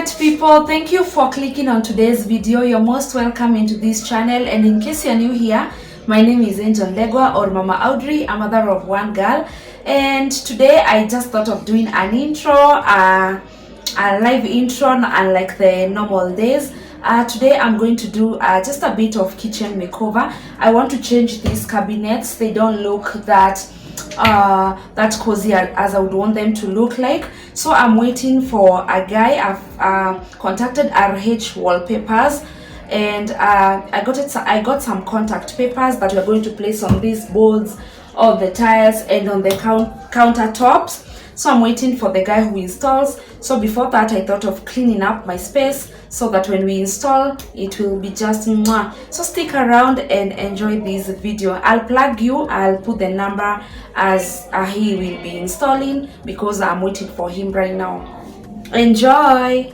Alright people, thank you for clicking on today's video. You're most welcome into this channel, and in case you're new here, my name is Angel Legwa or Mama Audrey, a mother of one girl, and today I just thought of doing an intro, a live intro, unlike the normal days. Today I'm going to do just a bit of kitchen makeover. I want to change these cabinets. They don't look that cozy as I would want them to look like, so I'm waiting for a guy. I've contacted RH Wallpapers, and I got some contact papers that we're going to place on these boards, on the tiles, and on the countertops. So I'm waiting for the guy who installs. So before that, I thought of cleaning up my space so that when we install, it will be just mwah. So stick around and enjoy this video. I'll plug you. I'll put the number as he will be installing, because I'm waiting for him right now. Enjoy.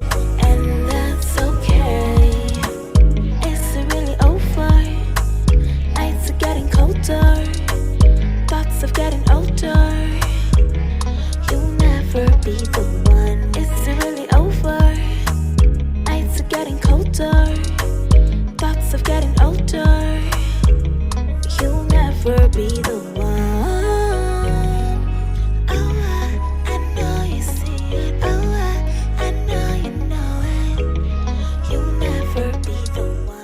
And that's okay. It's really over. Nights are getting colder. Thoughts of getting older. You'll never be the one. It's really over. Nights are getting colder. Thoughts of getting older. You'll never be the one. Oh, I know you see it. Oh, I know you know it. You'll never be the one.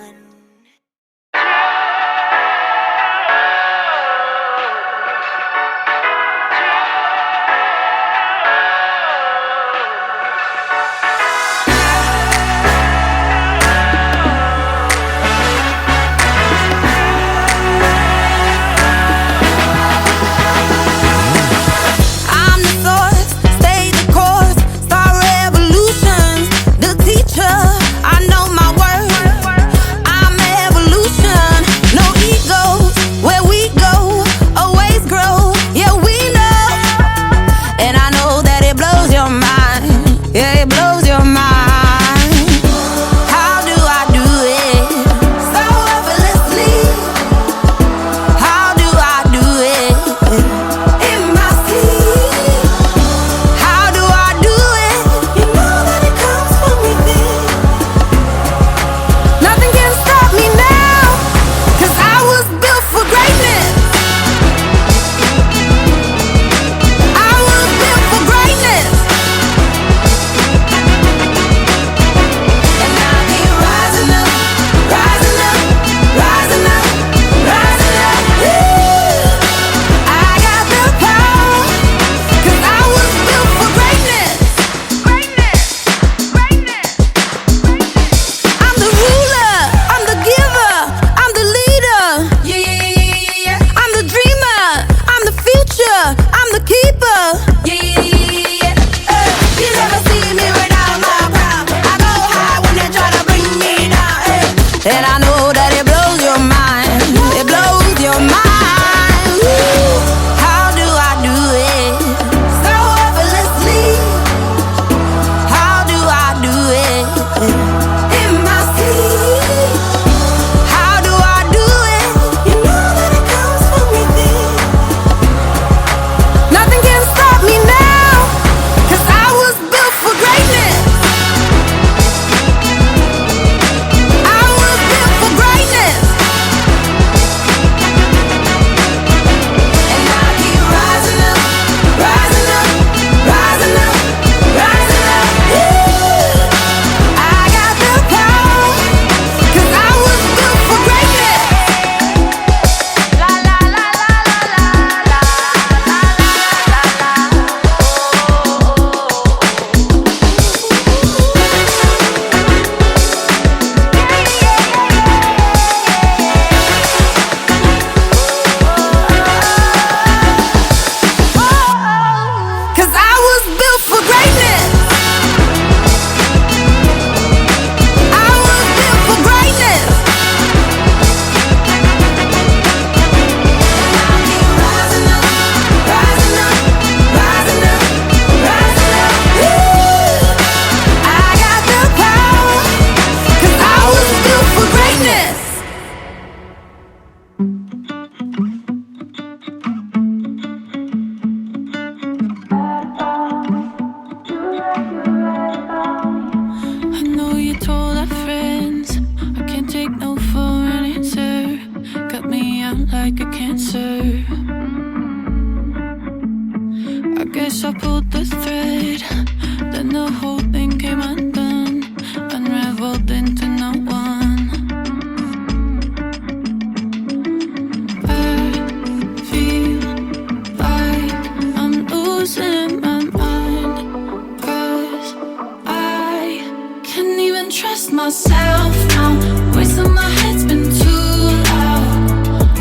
myself now. Voice in my head's been too loud,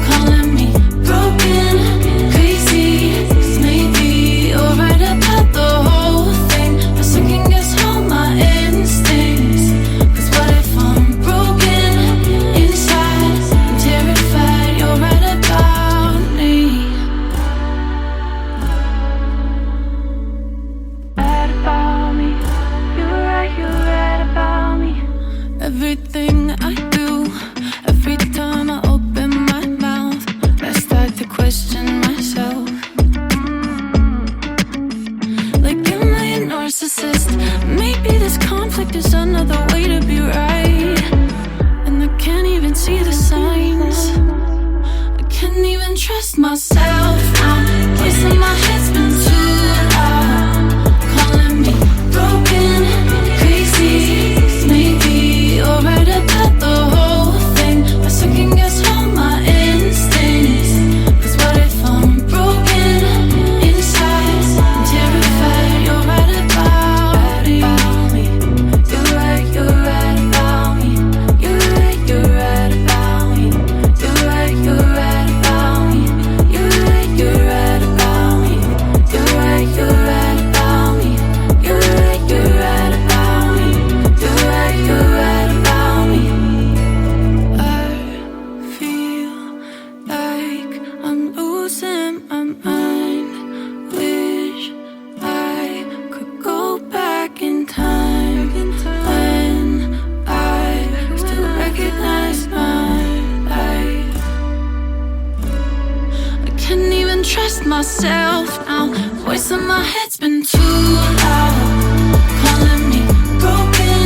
calling me broken, crazy. 'Cause maybe you're right about the whole thing. I second guess all my instincts. 'Cause what if I'm broken inside? I'm terrified you're right about me. Right about me. You're right about me. Everything I do, every time I open my mouth, I start to question myself. Like, am I a narcissist? Maybe this conflict is another way to be right. And I can't even see the signs. I can't even trust myself now. Voice in my head's been too loud, calling me broken, crazy. 'Cause maybe you're right about the whole thing. I second guess all my instincts. 'Cause what if I'm broken inside? I'm terrified you're right about me. You're right about me. You're right about me. You're right about me. You're right about me. You're right about me. You're right about me. You're right about me. I feel like I'm losing my mind. Wish I could go back in time when I still recognize my life. I can't even trust myself now. Voice in my head's been too loud, calling me broken,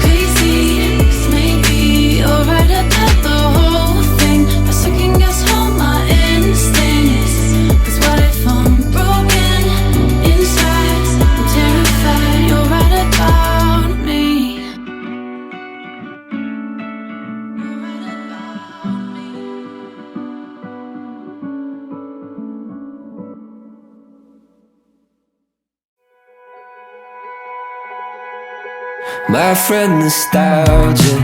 crazy. 'Cause maybe you're right about the whole thing. I second guess all my instincts. 'Cause what if I'm broken inside? I'm terrified you're right about me. You're right about me. My friend nostalgia,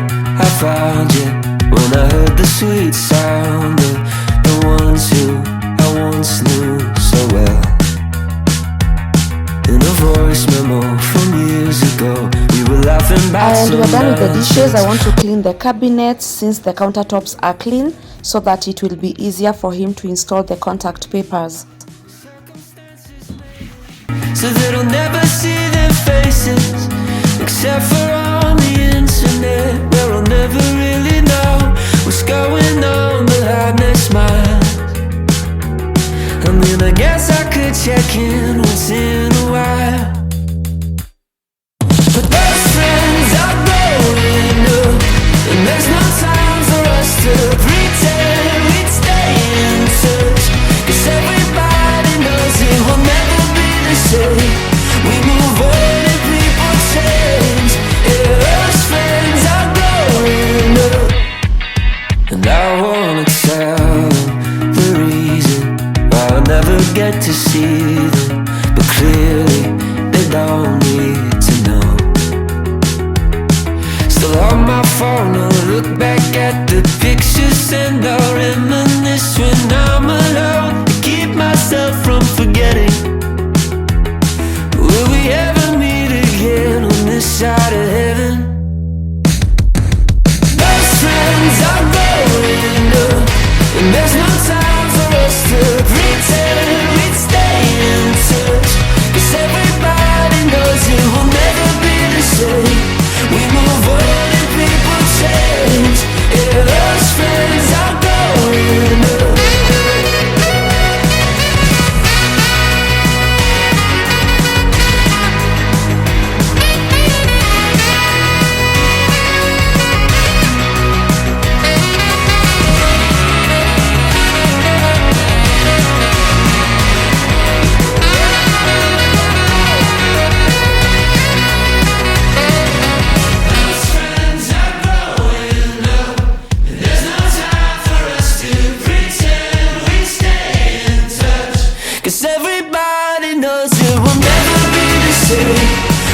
I found you when I heard the sweet sound of the ones who I once knew so well. In a voice memo from years ago, we were laughing back. And some we're done with the dishes. I nonsense. want to clean the cabinets since the countertops are clean, so that it will be easier for him to install the contact papers. So that I'll never see their faces, except for on the internet, where I'll never really know what's going on behind their smiles. I mean, I guess I could check in once in a while, but those friends are growing up, and there's no time for us to pretend we'd stay in touch. 'Cause everybody knows it will never be the same. We move on and people change. Yeah, those friends are growing up, and I wanna tell them the reason why I never get to see them, but clearly they don't need to know. Still on my phone, I look back at the pictures and I reminisce when I'm alone, to keep myself from forgetting. Will we ever meet again on this side of heaven? Those friends are growing up, and there's no time for us to pretend we'd stay in touch. 'Cause everybody knows it will never be the same. We move on and people change. Yeah, those friends are growing up.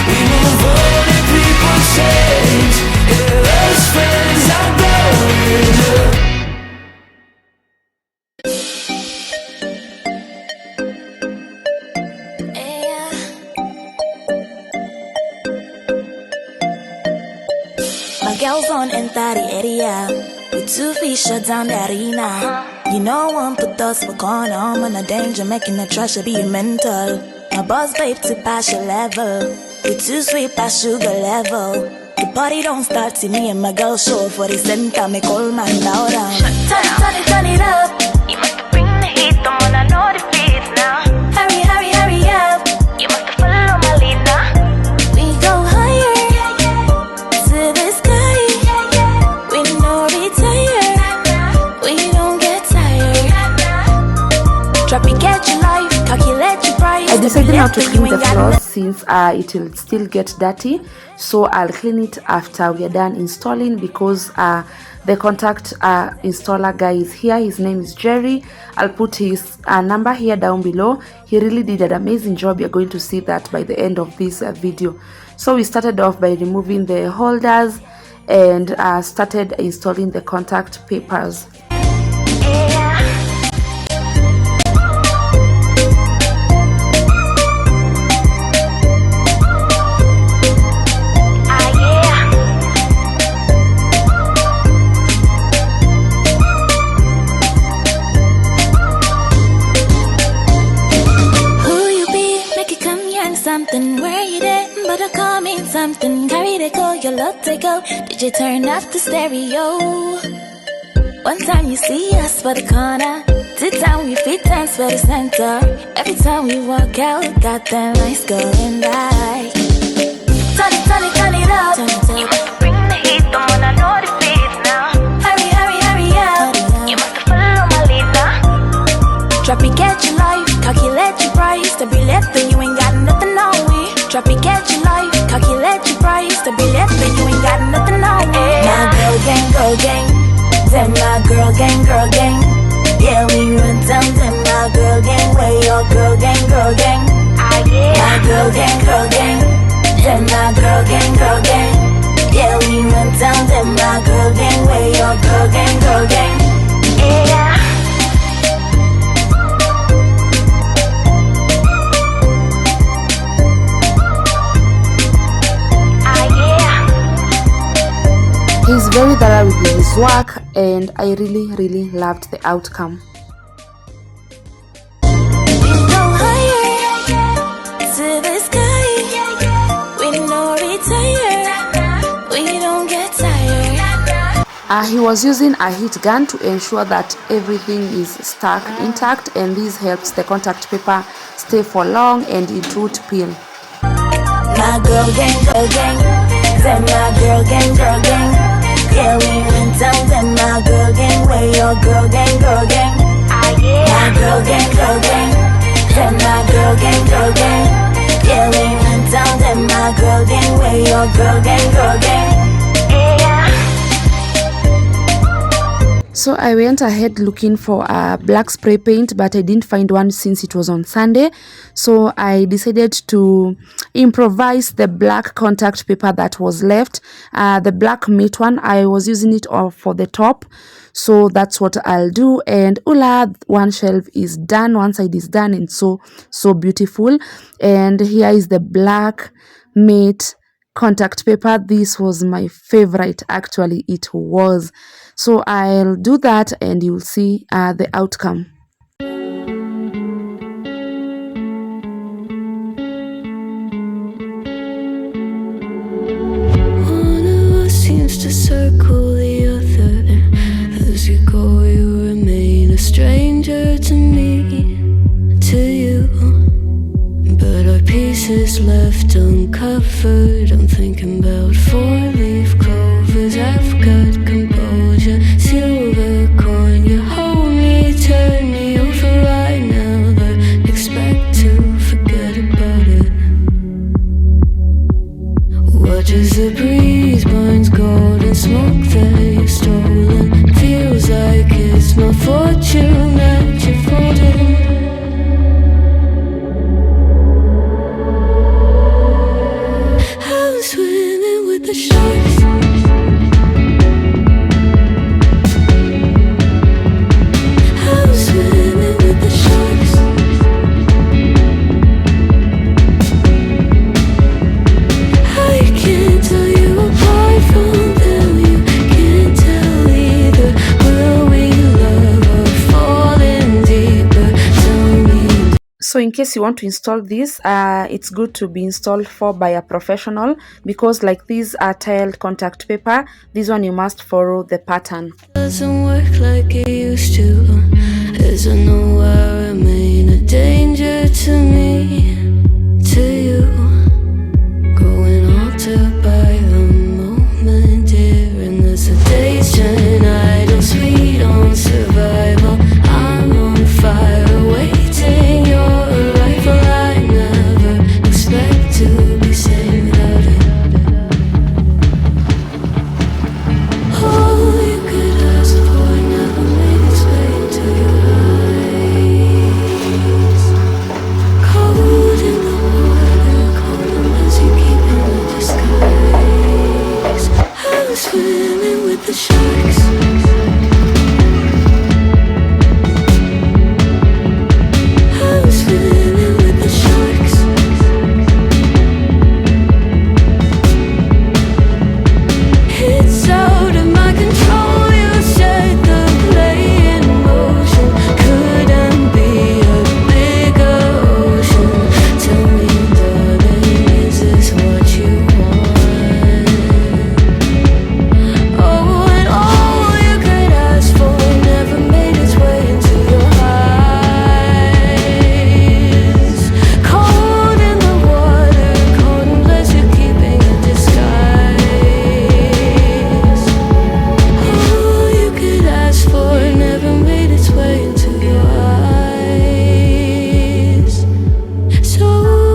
We move on and people change. girls on enter the area. We 2 feet shut down the arena. You know one put us for corner. I'm on a danger, making the trash be mental. My boss babe to pass your level. We 2 sweet past sugar level. The party don't start till me and my girl show for the center. Make all man loud down. Turn it up. You must bring the heat. I'm on I know the beats now. Hurry up. You must follow my lead now. We go higher to the sky. We no retire. We don't get tired. Drop it, get your life. Calculate your price. I decided not to clean the floors since it will still get dirty, so I'll clean it after we are done installing, because the contact installer guy is here. His name is Jerry. I'll put his number here down below. He really did an amazing job. You're going to see that by the end of this video. So we started off by removing the holders and started installing the contact papers. Something where you there, but I call me something. Carry the go, your love take go. Did you turn off the stereo? One time you see us for the corner, 2 times we feet dance for the center. Every time we walk out, got that nice going right. Turn it up. You must bring the heat, the one I know the beats now. Hurry up. You must follow my lead now. Drop it, get your life, calculate your price. To be left and you ain't got nothing on me. Drop it, get your life, calculate your price. To be left and you ain't got nothing on me. My girl gang, them my girl gang. Yeah, we run down them my girl gang. Where your girl gang. My girl gang, them my girl gang. Yeah, we run down them my girl gang. Where your girl gang. Yeah. He's very thorough with his work, and I really loved the outcome. We go higher to the sky. We no retire. We don't get tired. He was using a heat gun to ensure that everything is stuck intact, and this helps the contact paper stay for long and it won't peel. My girl gang, them my girl gang. Yeah, we went down them my girl gang. Where your girl gang. My girl gang, them my girl gang. Yeah, we went down them my girl gang. Where your girl gang. So I went ahead looking for a black spray paint, but I didn't find one since it was on Sunday. So I decided to improvise the black contact paper that was left. The black matte one, I was using it for the top. So that's what I'll do. And one shelf is done. One side is done, and so beautiful. And here is the black matte contact paper. This was my favorite, actually it was. So I'll do that and you'll see the outcome. One of us seems to circle the other. As you go, you remain a stranger to me, to you. But our pieces left uncovered. I'm thinking about 4-leaf clovers. I've got composure, silver coin. You hold me, turn me over right now, but expect to forget about it. Watch as the breeze burns golden smoke that you've stolen. Feels like it's my fortune that you're folding. Swimming with the sharks. I'm swimming with the sharks. I can't tell you apart from them. in case you want to install this, it's good to be installed for by a professional, because like these are tiled contact paper, this one you must follow the pattern. Doesn't work like it used to. Isn't know I remain a danger to me, to you. Growing altered by the moment, dear, and the sedation idle, sweet on survival. I'm on fire, waiting your arrival. I never expect to be sane without it. All you could ask for never made its way into your eyes. Cold in the water, cold as you keep in the disguise. I was swimming with the sharks. I was swimming with the sharks. It's out of my control. You set the play in motion. Couldn't be a bigger ocean. Tell me, darling, is this what you want? Oh, and all you could ask for never made its way into your eyes. Cold in the water, cold unless you're keeping a disguise. All you could ask for never made its way into your eyes. So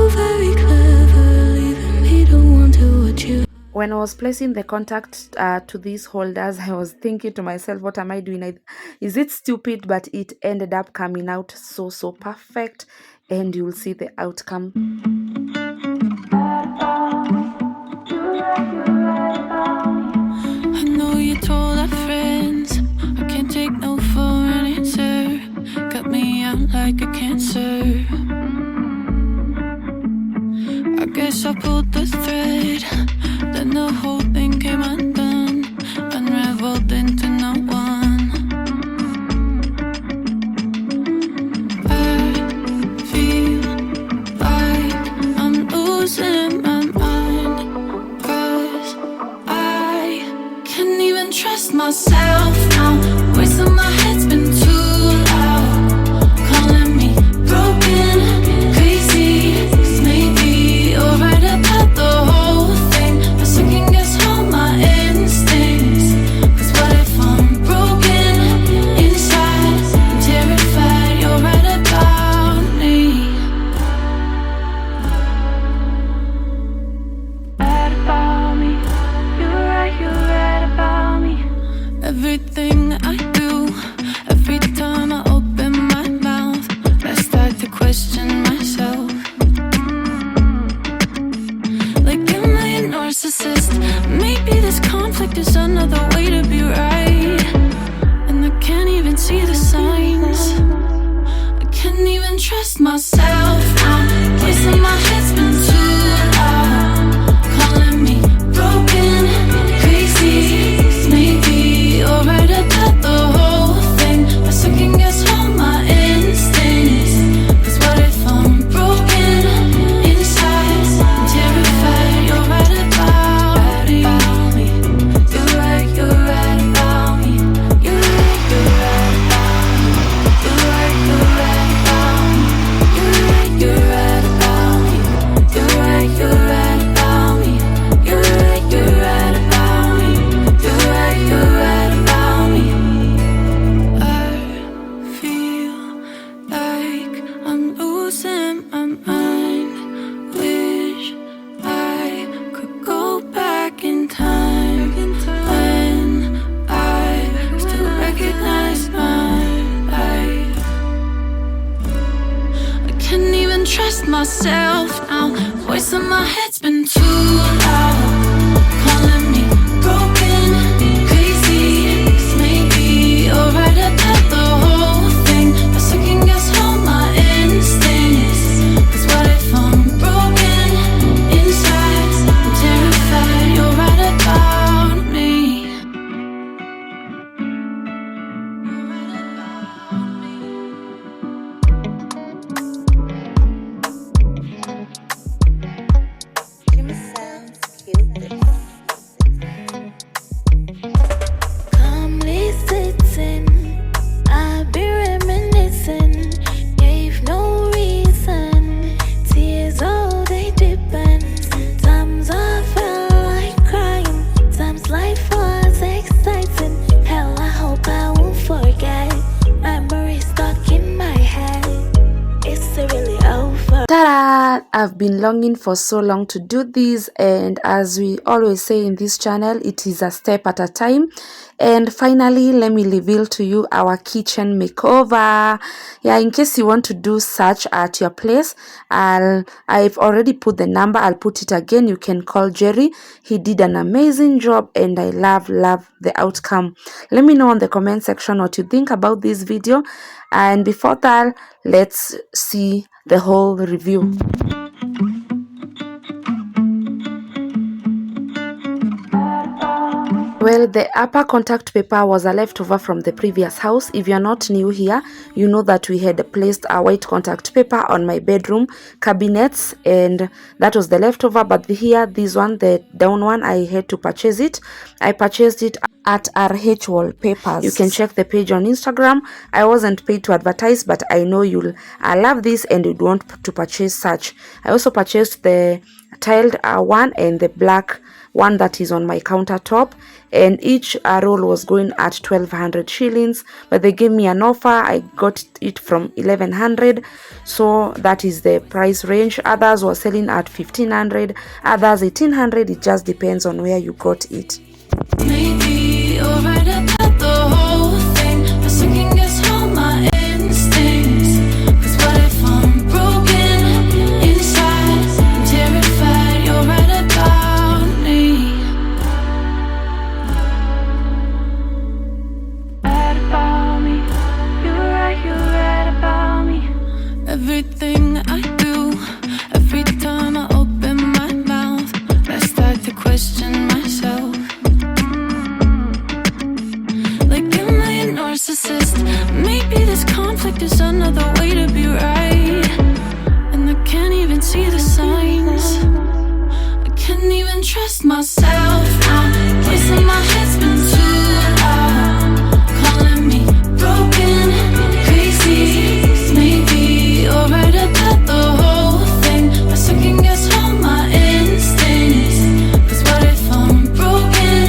very clever, leaving me to wonder what you. When I was placing the contact to these holders, I was thinking to myself, what am I doing? Is it stupid? But it ended up coming out so perfect, and you'll see the outcome. I know you told our friends I can't take no for an answer. Cut me out like a cancer. I guess I pulled the thread, then the whole thing came undone, unraveled into no one. I feel like I'm losing my mind, 'cause I can't even trust myself now. Voice in my head's been too loud, calling me broken, crazy. 'Cause maybe you're right about the whole thing. I second guess all my instincts. 'Cause what if I'm broken inside? I'm terrified you're right about me. Right about me. You're right about me. Everything I do, every time I open my mouth, I start to question myself. Like, am I a narcissist? Maybe this conflict is another way to be right. And I can't even see the signs. I can't even trust myself now. Voice in my head's been too loud, calling me broken, crazy. 'Cause maybe you're right about the whole thing. I second guess all my instincts. 'Cause what if I'm broken inside? I'm terrified you're right about me. You're right about me. You're right about me. You're right about me. You're right about me. You're right about me. You're right about me. You're right about me. I feel like I'm losing my mind. Wish I could go back in time, when I still recognize my life. I can't even trust myself now. Voice in my head's been too loud, calling me broken, crazy. 'Cause maybe you're right about the whole thing. I second guess all my instincts. 'Cause what if I'm broken inside? I'm terrified you're right about me. You're right about me. have been longing for so long to do this, and as we always say in this channel, it is a step at a time. And finally, let me reveal to you our kitchen makeover. Yeah, in case you want to do such at your place, I've already put the number. I'll put it again. You can call Jerry. He did an amazing job, and I love the outcome. Let me know in the comment section what you think about this video. And before that, let's see the whole review. Well, the upper contact paper was a leftover from the previous house. If you're not new here, you know that we had placed a white contact paper on my bedroom cabinets, and that was the leftover. But here, this one, the down one, I had to purchase it. I purchased it at RH Wallpapers. You can check the page on Instagram. I wasn't paid to advertise, but I know you'll love this and you'd want to purchase such. I also purchased the tiled one and the black one that is on my countertop, and each roll was going at 1,200 shillings, but they gave me an offer. I got it from 1,100, so that is the price range. Others were selling at 1,500, others 1,800. It just depends on where you got it. Maybe you're right about the whole thing. I second guess all my instincts. 'Cause what if I'm broken inside? I'm terrified you're right about me. Right about me. You're right about me. Everything I do, every time I open my mouth, I start to question myself. Maybe this conflict is another way to be right, and I can't even see the signs. I can't even trust myself now. Voice in my head's been too loud, calling me broken, crazy. Maybe you're right about the whole thing. I second guess all my instincts. 'Cause what if I'm broken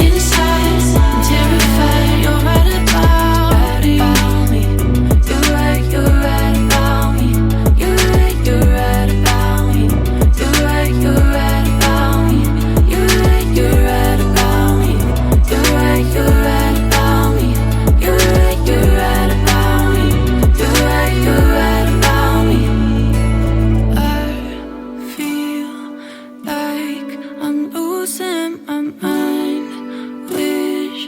inside? I'm terrified you're right about me. You're right about me. You're right about me. You're right about me. You're right about me. You're right about me. You're right about me. You're right about me. I feel like I'm losing my mind. Wish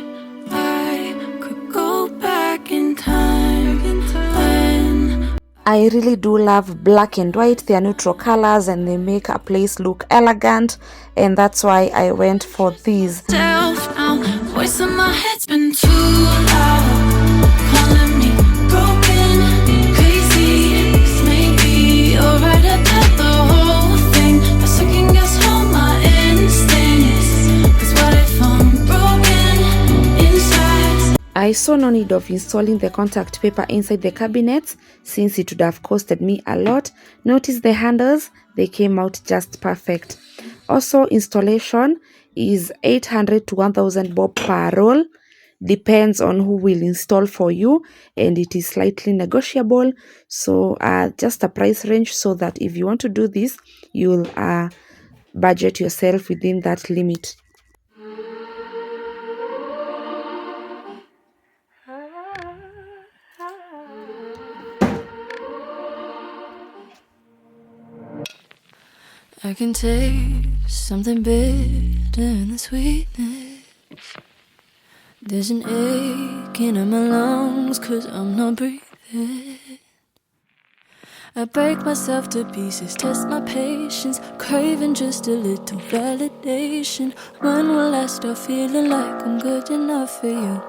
I could go back in time when I really do love black and white. They are neutral colors and they make a place look elegant, and that's why I went for these. self now. Voice in my head's been too loud, calling me broken, crazy. 'Cause maybe you're right about the whole thing. I second guess all my instincts. 'Cause what if I'm broken inside? I saw no need of installing the contact paper inside the cabinets since it would have costed me a lot. Notice the handles, they came out just perfect. Also, installation is 800 to 1,000 bob per roll. Depends on who will install for you, and it is slightly negotiable. So just a price range, so that if you want to do this, you'll budget yourself within that limit. I can taste something bitter in the sweetness. There's an aching in my lungs 'cause I'm not breathing. I break myself to pieces, test my patience, craving just a little validation. When will I start feeling like I'm good enough for you?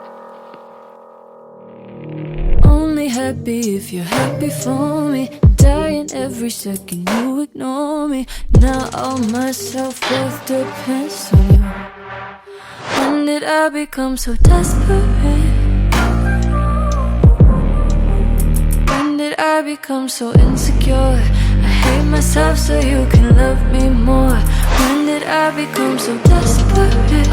Only happy if you're happy for me. Dying every second you ignore me. Now all my self-worth depends on you. When did I become so desperate? When did I become so insecure? I hate myself so you can love me more. When did I become so desperate?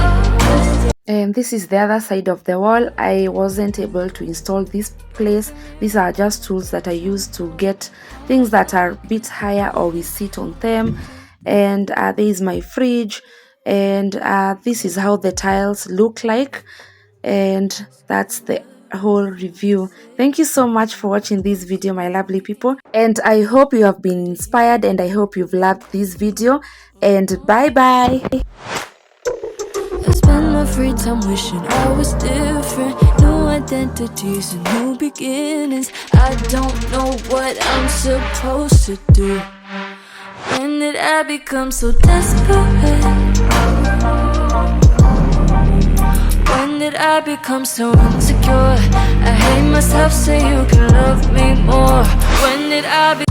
And this is the other side of the wall. I wasn't able to install this place. These are just tools that I use to get things that are a bit higher or we sit on them. And there is my fridge, and this is how the tiles look like, and that's the whole review. Thank you so much for watching this video, my lovely people, and I hope you have been inspired, and I hope you've loved this video, and bye bye. I spend my free time wishing I was different. New identities and new beginnings. I don't know what I'm supposed to do. When did I become so desperate? When did I become so insecure? I hate myself, say you can love me more. When did I